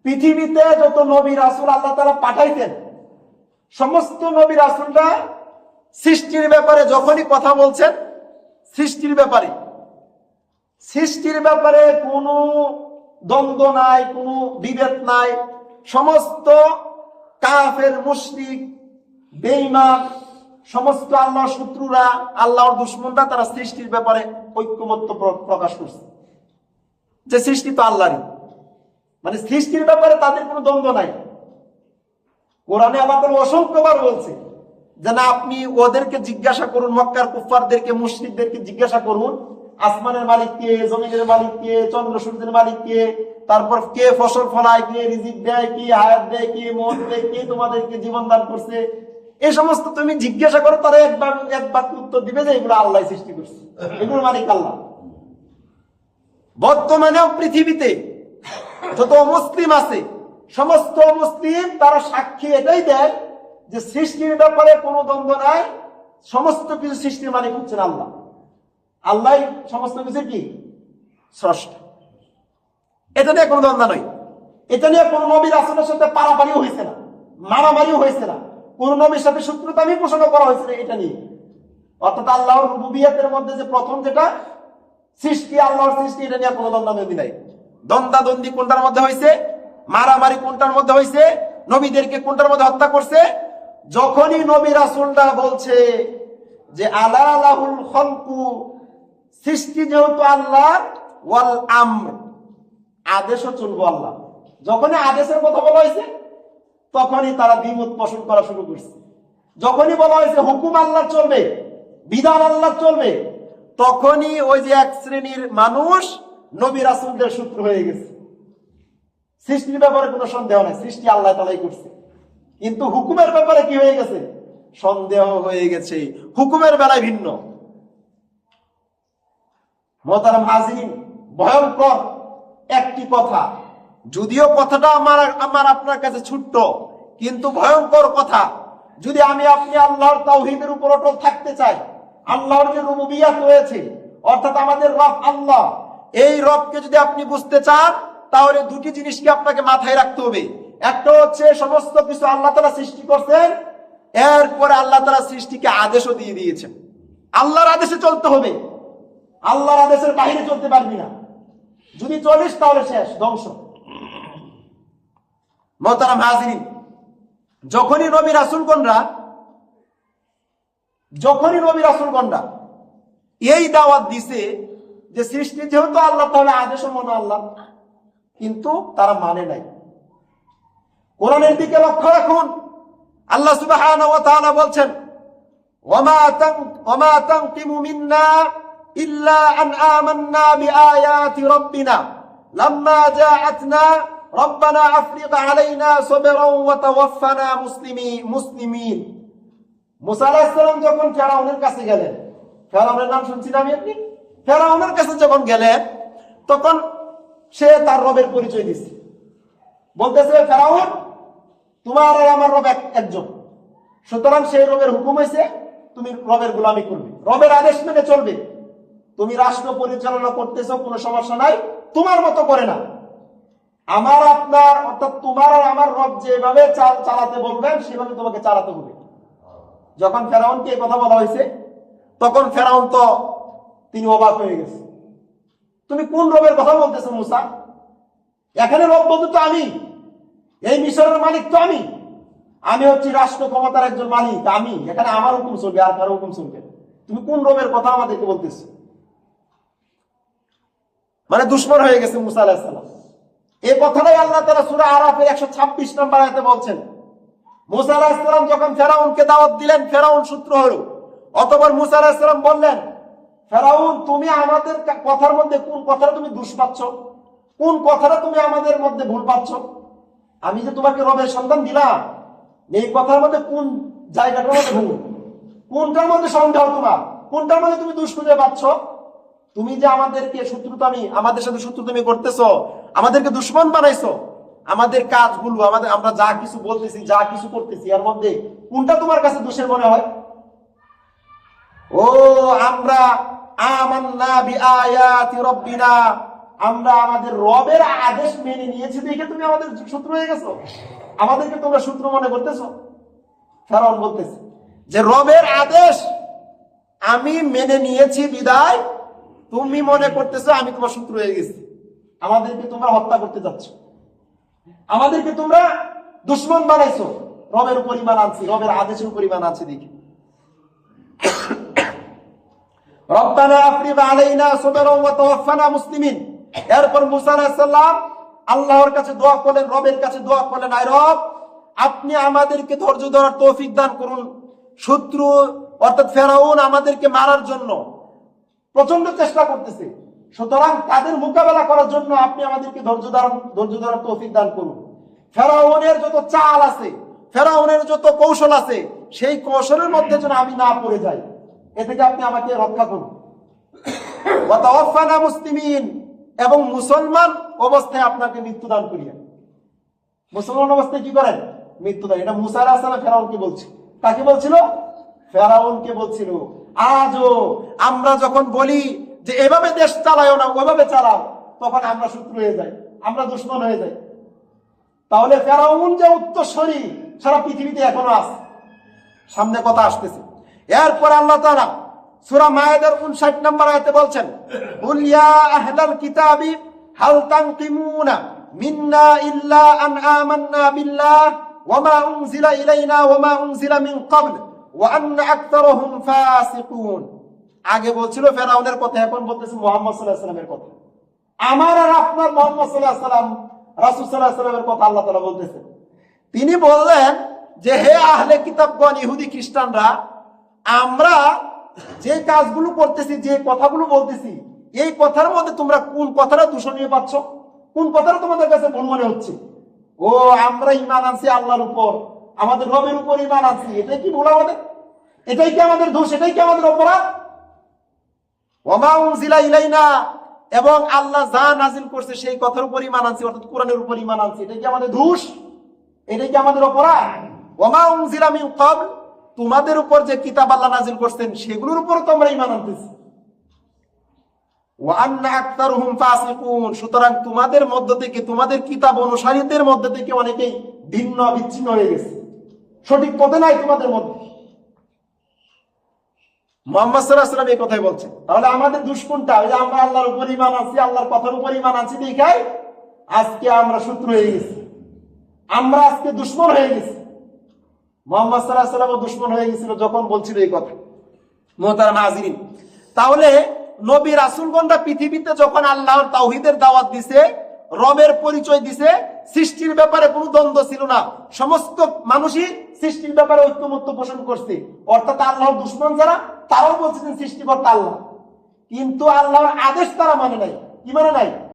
পৃথিবীতে যত নবী রাসূল আল্লাহ তাআলা পাঠাইতেন, সমস্ত নবী রাসূলরা সৃষ্টির ব্যাপারে যখনই কথা বলছেন, সৃষ্টির ব্যাপারে কোনো দ্বন্দ্ব নাই, কোনো বিভেদ নাই। সমস্ত কাফের, মুশরিক, বেঈমান, সমস্ত আল্লাহর শত্রুরা, আল্লাহর দুশমনরা, তারা সৃষ্টির ব্যাপারে ঐক্যমত্য প্রকাশ করছে যে সৃষ্টি তো আল্লাহরই। মানে সৃষ্টির ব্যাপারে তাদের কোনো দ্বন্দ্ব নাই। কোরআনে আল্লাহ তাআলা অসংখ্যবার বলছে যে না, আপনি ওদেরকে জিজ্ঞাসা করুন, মক্কার কুফফারদেরকে, মুশরিকদেরকে জিজ্ঞাসা করুন, আসমানের মালিক কে, জমিনের মালিক কে, চন্দ্র সূর্যের মালিক কে, তারপর কে ফসল ফলায়, কে রিজিক দেয়, কে হায়াত দেয়, কে মৌত দেয়, কে তোমাদেরকে জীবন দান করছে, এই সমস্ত তুমি জিজ্ঞাসা করো, তারা এক বাক্যে উত্তর দিবে যে এগুলো আল্লাহ সৃষ্টি করছে, এগুলো মালিক আল্লাহ। বর্তমানেও পৃথিবীতে যত মুসলিম আছে, সমস্ত মুসলিম তারা সাক্ষী এটাই দেয় যে সৃষ্টির ব্যাপারে কোনো দ্বন্দ্ব নাই, সমস্ত কিছু সৃষ্টির মালিক হচ্ছেন আল্লাহ। আল্লাহ সমস্ত কিছু কি স্রষ্টা, এটা নিয়ে কোনো দ্বন্দ্ব নয়। এটা নিয়ে কোনো নবীর রাসূলের সাথে পারাপারিও হয়েছে না, মারামারিও হয়েছে না, কোন নবীর সাথে শত্রুতামি পোষণ করা হয়েছে না এটা নিয়ে। অর্থাৎ আল্লাহর রুবুবিয়তের মধ্যে যে প্রথম যেটা সৃষ্টি, আল্লাহর সৃষ্টি, এটা নিয়ে কোনো দ্বন্দ্বাদ্বন্দ্বী নাই। দ্বন্দ্বাদ্বন্দ্বী কোনটার মধ্যে হয়েছে, মারামারি কোনটার মধ্যে হয়েছে, নবীদেরকে কোনটার মধ্যে হত্যা করছে, যখনই নবী রাসূলরা বলছে যে আলা লাহুল খালকু, সৃষ্টি যেহেতু আল্লাহ, ওয়াল আমর, আদেশও চলবো আল্লাহ, যখনই আদেশের কথা বলা হয়েছে তখনই তারা দ্বিমত পোষণ করা শুরু করছে। যখনই বলা হয়েছে হুকুম আল্লাহ চলবে, বিধান আল্লাহ চলবে, তখনই ওই যে এক শ্রেণীর মানুষ নবী রাসূলদের শত্রু হয়ে গেছে। সৃষ্টির ব্যাপারে কোনো সন্দেহ নাই, সৃষ্টি আল্লাহ তাআলাই করছে, কিন্তু হুকুমের ব্যাপারে কি হয়ে গেছে, সন্দেহ হয়ে গেছে। হুকুমের বেলায় ভিন্ন। মুহতারাম হাজিরিন, ভয়ঙ্কর একটি কথা, যদিও কথাটা আমার আপনার কাছে ছোট্ট, কিন্তু ভয়ঙ্কর কথা। যদি আমি আপনি আল্লাহর তাওহীদের উপর অটল থাকতে চাই, আল্লাহর যে রুবুবিয়ত রয়েছে, অর্থাৎ আমাদের রব আল্লাহ, এই রবকে যদি আপনি বুঝতে চান, তাহলে দুটি জিনিসকে আপনাকে মাথায় রাখতে হবে। একটা হচ্ছে সমস্ত কিছু আল্লাহ তাআলা সৃষ্টি করছেন, এরপরে আল্লাহ তাআলা সৃষ্টিকে আদেশও দিয়ে দিয়েছেন। আল্লাহর আদেশে চলতে হবে, আল্লাহর আদেশের বাইরে চলতে পারবি না। যদি চলিস তাহলে শেষ, ধ্বংস। মুহতারাম হাজিরিন, যখনই নবী রাসূলগণরা এই দাওয়াত দিছে যে সৃষ্টি যেহেতু আল্লাহ, তাহলে আদেশও মনে আল্লাহ, কিন্তু তারা মানে নাই। কোরআনের দিকে লক্ষ্য রাখুন, আল্লাহ সুবহানাহু ওয়া তাআলা বলছেন ওয়ামা তানকিমু মিন্না ইল্লা আন আমান্না বিআয়াতি রাব্বিনা লাম্মা জাআতনা রব্বানা আফরিগ আলাইনা সাবরান ওয়া তাওয়াফফানা মুসলিমিন। মুসা আলাইহিস সালাম যখন ফেরাউনের কাছে গেলেন, ফেরাউনের নাম শুনছেন আমি আপনি, ফেরাউনের কাছে যখন গেলেন তখন সে তার রবের পরিচয় দিচ্ছে, বলতেছে ফেরাউন, তোমার আর আমার রব একজন, সুতরাং সেই রবের হুকুম হয়েছে তুমি রবের গোলামি করবে, রবের আদেশ মেনে চলবে। তুমি রাষ্ট্র পরিচালনা করতেছো, কোনো সমস্যা নাই, তোমার মতো করে না, আমার আপনার অর্থাৎ তোমার আর আমার রব যেভাবে চালাতে বলবেন সেভাবে তোমাকে চালাতে হবে। যখন ফেরাউনকে এই কথা বলা হয়েছে, তখন ফেরাউন তো তিনি অবাক হয়ে গেছে। তুমি কোন রবের কথা বলতেছো মুসা? এখানে রব বলতে তো আমি, এই মিশরের মালিক তো আমি হচ্ছি রাষ্ট্র ক্ষমতার একজন মালিক, আমি এখানে আমার হুকুম চলবে, আর কারো হুকুম চলবে। তুমি কোন রবের কথা আমাদেরকে বলতেছো? মানে দুশমন হয়ে গেছে মুসা আলাইহিস সালাম। এই কথাটাই আল্লাহ তাআলা সূরা আরাফের 126 নম্বর আয়াতে বলছেন। মুসা আলাইহিস সালাম যখন ফেরাউনকে দাওয়াত দিলেন, ফেরাউন শত্রু হলো। অতঃপর মুসা আলাইহিস সালাম বললেন, ফেরাউন, তুমি আমাদের কথার মধ্যে কোন কথাটা তুমি দোষ পাচ্ছ, কোন কথাটা তুমি আমাদের মধ্যে ভুল পাচ্ছ? আমি যে তোমাকে রবের সন্ধান দিলাম, এই কথার মধ্যে কোন জায়গাটার মধ্যে ভুল, কোনটার মধ্যে সন্দেহ তোমার, কোনটার মধ্যে তুমি দোষ খুঁজে পাচ্ছ? তুমি যে আমাদেরকে আমাদের সাথে শত্রুতামি করতেছো, আমাদেরকে দুশমন বানাইছো, আমাদের কাজগুলো, আমরা যা কিছু বলতেছি, যা কিছু করতেছি, এর মধ্যে কোনটা তোমার কাছে দোষের মনে হয়? ও আমরা আমান্না বিআয়াতি রাব্বিনা, আমরা আমাদের রবের আদেশ মেনে নিয়েছি দেখে তুমি আমাদের শত্রু হয়ে গেছো, আমাদেরকে তোমরা শত্রু মনে করতেছো। ফেরাউন বলতেছে যে রবের আদেশ আমি মেনে নিয়েছি বিদায় তুমি মনে করতেছো আমি তোমার শত্রু হয়ে গেছি, আমাদেরকে তোমরা হত্যা করতে যাচ্ছ, আমাদেরকে তোমরা দুশ্মন বানাইছো। রবের উপর ঈমান আনছি, রবের আদেশের উপর ঈমান আনছি দেখি। রব্বানা আফরিগ আলাইনা সাবরান ওয়া তাওফানা মুসলিমিন। এরপর মুসা আলাইহিস সালাম আল্লাহর কাছে দোয়া করলেন, রবের কাছে দোয়া করলেন, আয় রব আপনি আমাদেরকে ধৈর্য ধরার তৌফিক দান করুন। শত্রু অর্থাৎ ফেরাউন আমাদেরকে মারার জন্য প্রচন্ড চেষ্টা করতেছে, সুতরাং তাদের মোকাবেলা করার জন্য আপনি আমাদেরকে ধৈর্য ধরার তৌফিক দান করুন। ফেরাউনের যত চাল আছে, ফেরাউনের যত কৌশল আছে, সেই কৌশলের মধ্যে যেন আমি না পড়ে যাই, এ থেকে আপনি আমাকে রক্ষা করুন। ওয়া তাওফানা মুসলিমিন, এবং মুসলমান অবস্থায় আপনাকে মৃত্যুদান করিয়া। মুসলমান অবস্থায় কি করেন? মৃত্যুদান। এটা মুসা আলাইহিস সালাম ফেরাউনকে বলছে। কাকে বলছিল? ফেরাউনকে বলছিল। আজও আমরা যখন বলি যে এভাবে দেশ চালাও না, ওইভাবে চালাও, তখন আমরা শত্রু হয়ে যাই, আমরা দুশমন হয়ে যাই। তাহলে ফেরাউন যে উত্তরসূরি সারা পৃথিবীতে এখনো আছে, সামনে কথা আসতেছে। এরপর আল্লাহ তাআলা সূরা মায়েদার 59 নম্বর আয়াতে বলছেন, কুল ইয়া আহলাল কিতাবি হাল তানকিমুনা মিন্না ইল্লা আন আমান্না বিল্লাহ ওয়া মা উনজিলা ইলাইনা ওয়া মা উনজিলা মিন ক্বাবল ওয়া আন্না আকতারুহুম ফাসিকুন। আগে বলছিল ফেরাউনের কথা, এখন বলতেছে মুহাম্মদ সাল্লাল্লাহু আলাইহি ওয়াসাল্লামের কথা। আমার আর আপনার মুহাম্মদ সাল্লাল্লাহু আলাইহি ওয়াসাল্লাম, রাসূল সাল্লাল্লাহু আলাইহি ওয়াসাল্লামের কথা আল্লাহ তাআলা বলতেছেন। তিনি বললেন যে হে আহলে কিতাবগণ, ইহুদি খ্রিস্টানরা, আমরা যে কাজগুলো করতেছি, যে কথাগুলো বলতেছি, এই কথার মধ্যে তোমরা কোন কথাটা দূষণীয় পাচ্ছ? কোন কথাটা তোমাদের কাছে ভুল মনে হচ্ছে? ও আমরা ঈমান আনছি আল্লাহর উপর, আমাদের রবের উপর ঈমান আনছি, এটাই কি ভুল আমাদের? এটাই কি আমাদের দোষ? এটাই কি আমাদের অপরাধ? ওয়া মা উনজিলা ইলাইনা, এবং আল্লাহ যা নাজিল করছে সেই কথার উপর ঈমান আনছি, অর্থাৎ কোরআনের উপর ঈমান আনছি, এটাই কি আমাদের দোষ? এটাই কি আমাদের অপরাধ? ওয়া মা উনজিলা মিন ক্বাবল, তোমাদের উপর যে কিতাব আল্লাহ নাজিল করছেন সেগুলোর উপর তোমরা ঈমান আনতেছ। ওয়া আন্না আকতারুহুম ফাসিকুন, সুতরাং তোমাদের মধ্য থেকে, তোমাদের কিতাব অনুসারীদের মধ্য থেকে অনেকেই ভিন্ন বিচ্ছিন্ন হয়ে গেছে, সঠিক পথে নাই তোমাদের মধ্যে। মুহাম্মদ সাল্লাল্লাহু আলাইহি ওয়াসাল্লাম এই কথাই বলছেন। তাহলে আমাদের দুশমনটা ওই যে আমরা আল্লাহর উপর ঈমান আনছি, আল্লাহর কথার উপর ঈমান আনছি দেখাই আজকে আমরা শত্রু হয়ে গেছি, আমরা আজকে দুশমন হয়ে গেছি। মুহাম্মদ সাল্লাল্লাহু আলাইহি ওয়াসাল্লাম দুশমন হয়ে গেছিল যখন বলছিল এই কথা। মুহতারাম হাজিরিন, তাহলে নবী রাসূলগণরা পৃথিবীতে যখন আল্লাহর তাওহীদের দাওয়াত দিছে, রবের পরিচয় দিছে, সৃষ্টির ব্যাপারে কোনো দ্বন্দ্ব ছিল না, সমস্ত মানুষই সৃষ্টির ব্যাপারে ঐক্যমত্য পোষণ করছে। অর্থাৎ আল্লাহর দুশমন যারা, তারাও বলছিলেন সৃষ্টিকর্তা আল্লাহ, কিন্তু আল্লাহর আদেশ তারা মানে নাই। কি মানে নাই?